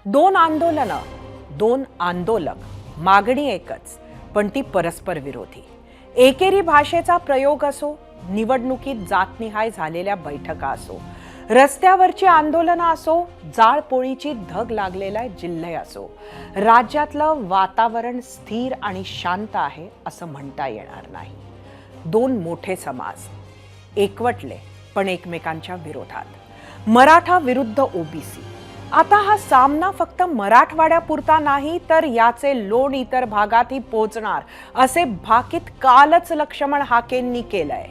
दोन आंदोलनं, दोन आंदोलक, मागणी एकच, पण ती परस्पर विरोधी. एकेरी भाषेचा प्रयोग असो, निवडणुकीत जातनिहाय झालेल्या बैठका असो, रस्त्यावरची आंदोलनं असो, जाळपोळीची धग लागलेला जिल्हे असो, राज्यातलं वातावरण स्थिर आणि शांत आहे असं म्हणता येणार नाही. दोन मोठे समाज एकवटले पण एकमेकांच्या विरोधात. मराठा विरुद्ध ओबीसी. आता हा सामना फक्त मराठवाड्यापुरता नाही, तर याचे लोण इतर भागातही पोहोचणार असे भाकीत कालच लक्ष्मण हाकेंनी केलंय.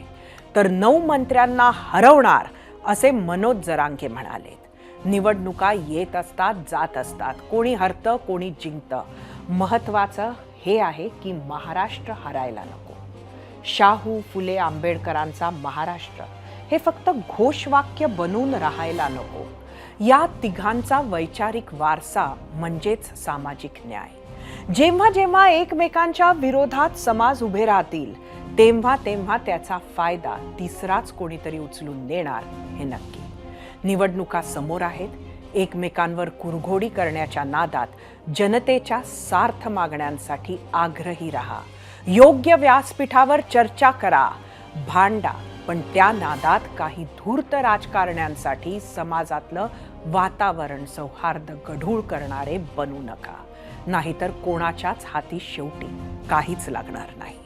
तर 9 मंत्र्यांना हरवणार असे मनोज जरांगे म्हणालेत. निवडणुका येत असतात, जात असतात, कोणी हरतं कोणी जिंकतं. महत्वाचं हे आहे की महाराष्ट्र हरायला नको. शाहू फुले आंबेडकरांचा महाराष्ट्र हे फक्त घोषवाक्य बनून राहायला नको. या तिघांचा वैचारिक वारसा म्हणजेच सामाजिक न्याय. जेव्हा जेव्हा एकमेकांच्या विरोधात समाज उभे राहतील, तेव्हा तेव्हा त्याचा फायदा तिसराच कोणीतरी उचलून देणार हे नक्की. निवडणुका समोर आहेत. एकमेकांवर कुरघोडी करण्याच्या नादात जनतेच्या सार्थ मागण्यांसाठी आग्रही राहा. योग्य व्यासपीठावर चर्चा करा, भांडा, पण त्या नादात काही धूर्त राजकारण्यांसाठी समाजातलं वातावरण सौहार्द गढूळ करणारे बनू नका. नाहीतर कोणाच्याच हाती शेवटी काहीच लागणार नाही.